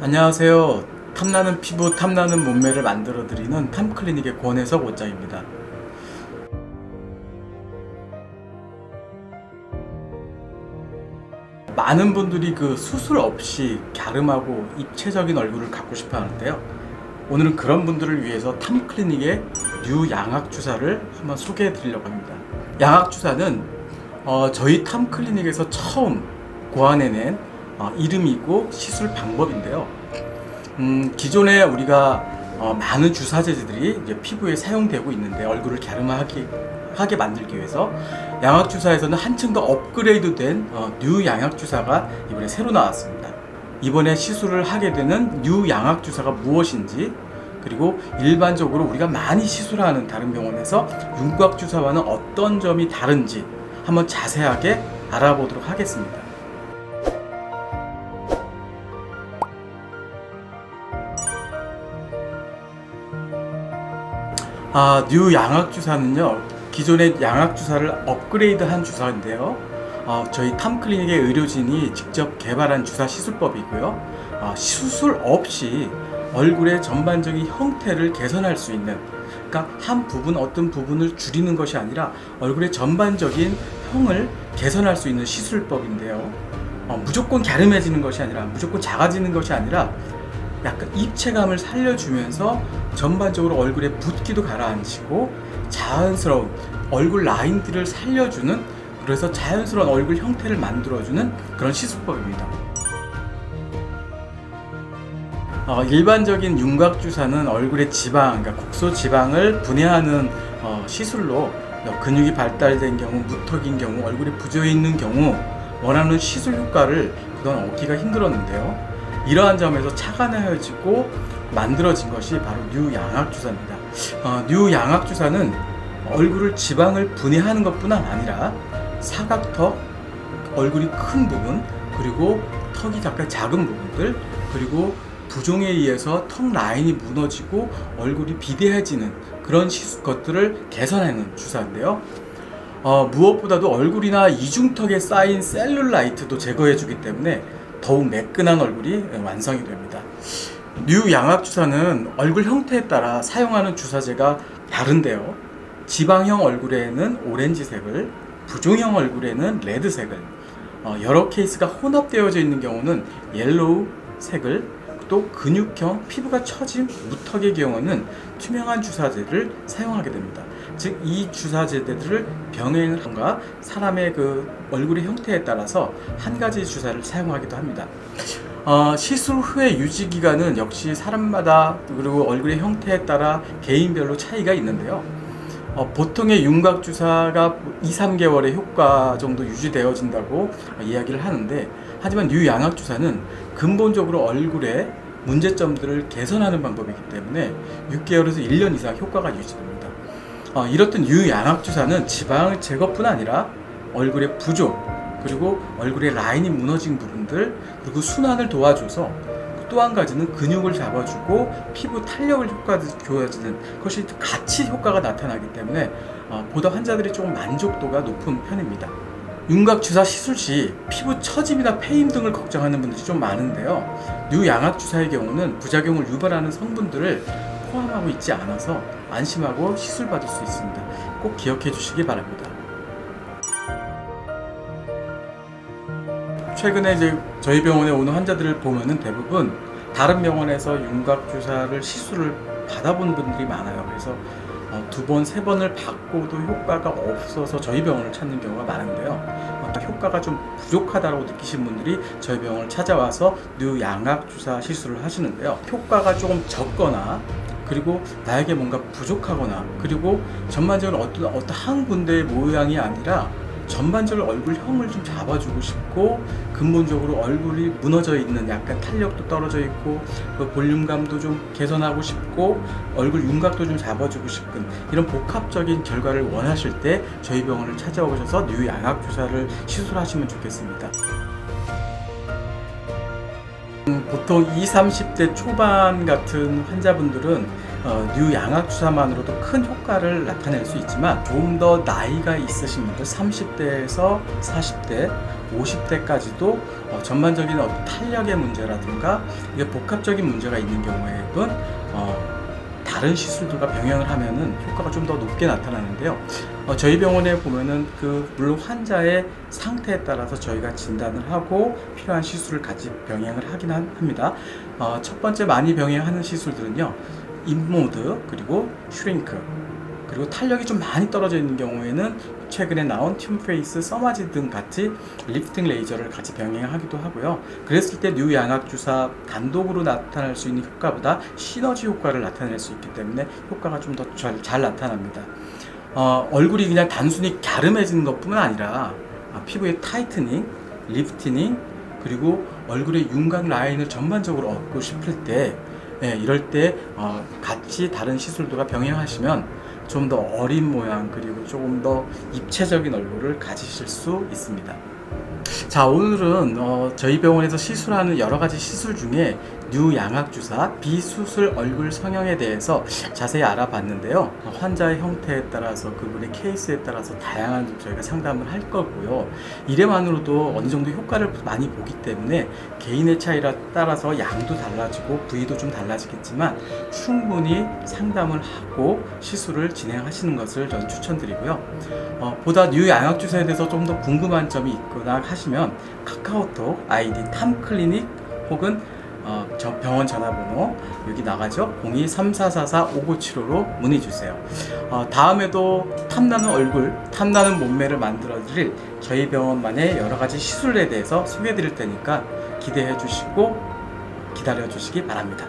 안녕하세요. 탐나는 피부, 탐나는 몸매를 만들어드리는 탐클리닉의 권혜석 원장입니다. 많은 분들이 수술 없이 갸름하고 입체적인 얼굴을 갖고 싶어 하는데요. 오늘은 그런 분들을 위해서 탐클리닉의 뉴 양악주사를 한번 소개해 드리려고 합니다. 양악주사는 저희 탐클리닉에서 처음 고안해낸 이름이고 시술 방법인데요. 기존에 우리가 많은 주사제들이 이제 피부에 사용되고 있는데 얼굴을 갸름하게 만들기 위해서 양악주사에서는 한층 더 업그레이드된 뉴 양악주사가 이번에 새로 나왔습니다. 이번에 시술을 하게 되는 뉴 양악주사가 무엇인지, 그리고 일반적으로 우리가 많이 시술하는 다른 병원에서 윤곽주사와는 어떤 점이 다른지 한번 자세하게 알아보도록 하겠습니다. 뉴 양악주사는요, 기존의 양악주사를 업그레이드한 주사인데요. 저희 탐클리닉의 의료진이 직접 개발한 주사 시술법이고요. 수술 없이 얼굴의 전반적인 형태를 개선할 수 있는, 그러니까 한 부분, 어떤 부분을 줄이는 것이 아니라 얼굴의 전반적인 형을 개선할 수 있는 시술법인데요. 무조건 갸름해지는 것이 아니라, 무조건 작아지는 것이 아니라 약간 입체감을 살려주면서 전반적으로 얼굴에 붓기도 가라앉히고 자연스러운 얼굴 라인들을 살려주는, 그래서 자연스러운 얼굴 형태를 만들어주는 그런 시술법입니다. 일반적인 윤곽주사는 얼굴의 지방, 그러니까 국소 지방을 분해하는 시술로 근육이 발달된 경우, 무턱인 경우, 얼굴에 부져 있는 경우 원하는 시술 효과를 그동안 얻기가 힘들었는데요. 이러한 점에서 착안해지고 만들어진 것이 바로 뉴 양악주사입니다. 뉴 양악주사는 얼굴을 지방을 분해하는 것뿐만 아니라 사각턱, 얼굴이 큰 부분, 그리고 턱이 약간 작은 부분들, 그리고 부종에 의해서 턱 라인이 무너지고 얼굴이 비대해지는 그런 것들을 개선하는 주사인데요. 무엇보다도 얼굴이나 이중턱에 쌓인 셀룰라이트도 제거해주기 때문에 더욱 매끈한 얼굴이 완성이 됩니다. 뉴 양악주사는 얼굴 형태에 따라 사용하는 주사제가 다른데요. 지방형 얼굴에는 오렌지색을, 부종형 얼굴에는 레드색을, 여러 케이스가 혼합되어져 있는 경우는 옐로우 색을, 또 근육형 피부가 처진 무턱의 경우는 투명한 주사제를 사용하게 됩니다. 즉, 이 주사제들을 병행과 사람의 얼굴의 형태에 따라서 한 가지 주사를 사용하기도 합니다. 시술 후의 유지 기간은 역시 사람마다, 그리고 얼굴의 형태에 따라 개인별로 차이가 있는데요. 보통의 윤곽주사가 2-3개월의 효과 정도 유지되어진다고 이야기를 하는데, 하지만 뉴 양악주사는 근본적으로 얼굴의 문제점들을 개선하는 방법이기 때문에 6개월에서 1년 이상 효과가 유지됩니다. 이렇듯 뉴 양악주사는 지방 제거뿐 아니라 얼굴의 부종, 그리고 얼굴의 라인이 무너진 부분들, 그리고 순환을 도와줘서 또 한 가지는 근육을 잡아주고 피부 탄력을 줘야지는 것이 같이 효과가 나타나기 때문에 보다 환자들이 조금 만족도가 높은 편입니다. 윤곽주사 시술 시 피부 처짐이나 패임 등을 걱정하는 분들이 좀 많은데요. 뉴 양악주사의 경우는 부작용을 유발하는 성분들을 포함하고 있지 않아서 안심하고 시술받을 수 있습니다. 꼭 기억해 주시기 바랍니다. 최근에 이제 저희 병원에 오는 환자들을 보면은 대부분 다른 병원에서 윤곽주사를 시술을 받아본 분들이 많아요. 그래서 2번, 3번을 받고도 효과가 없어서 저희 병원을 찾는 경우가 많은데요. 효과가 좀 부족하다고 느끼신 분들이 저희 병원을 찾아와서 뉴 양악주사 시술을 하시는데요. 효과가 조금 적거나, 그리고 나에게 뭔가 부족하거나, 그리고 전반적으로 어떤 한 군데의 모양이 아니라 전반적으로 얼굴형을 좀 잡아주고 싶고, 근본적으로 얼굴이 무너져 있는, 약간 탄력도 떨어져 있고, 볼륨감도 좀 개선하고 싶고, 얼굴 윤곽도 좀 잡아주고 싶은 이런 복합적인 결과를 원하실 때 저희 병원을 찾아오셔서 뉴 양악주사를 시술하시면 좋겠습니다. 보통 20-30대 초반 같은 환자분들은 뉴 양악주사만으로도 큰 효과를 나타낼 수 있지만, 좀 더 나이가 있으신 분들, 30대에서 40대 50대까지도 전반적인 탄력의 문제라든가 이게 복합적인 문제가 있는 경우에는 다른 시술들과 병행을 하면은 효과가 좀 더 높게 나타나는데요. 저희 병원에 보면은 물론 환자의 상태에 따라서 저희가 진단을 하고 필요한 시술을 같이 병행을 하긴 합니다. 첫 번째 많이 병행하는 시술들은요, 인모드, 그리고 슈링크, 그리고 탄력이 좀 많이 떨어져 있는 경우에는 최근에 나온 튠페이스, 써마지 등 같이 리프팅 레이저를 같이 병행하기도 하고요. 그랬을 때 뉴 양악 주사 단독으로 나타날 수 있는 효과보다 시너지 효과를 나타낼 수 있기 때문에 효과가 좀 더 잘 나타납니다. 얼굴이 그냥 단순히 갸름해지는 것뿐만 아니라 피부의 타이트닝, 리프티닝, 그리고 얼굴의 윤곽 라인을 전반적으로 얻고 싶을 때, 이럴 때 같이 다른 시술들과 병행하시면 좀 더 어린 모양, 그리고 조금 더 입체적인 얼굴을 가지실 수 있습니다. 자, 오늘은 저희 병원에서 시술하는 여러 가지 시술 중에 뉴 양악주사 비수술 얼굴 성형에 대해서 자세히 알아봤는데요. 환자의 형태에 따라서 그분의 케이스에 따라서 다양한 저희가 상담을 할 거고요. 이래만으로도 어느 정도 효과를 많이 보기 때문에 개인의 차이에 따라서 양도 달라지고 부위도 좀 달라지겠지만 충분히 상담을 하고 시술을 진행하시는 것을 저는 추천드리고요. 보다 뉴 양악주사에 대해서 좀 더 궁금한 점이 있거나 하시면 카카오톡 아이디 탐클리닉 혹은 저 병원 전화번호 여기 나가죠. 02-3444-5975로 문의 주세요. 다음에도 탐나는 얼굴, 탐나는 몸매를 만들어 드릴 저희 병원만의 여러 가지 시술에 대해서 소개해 드릴 테니까 기대해 주시고 기다려 주시기 바랍니다.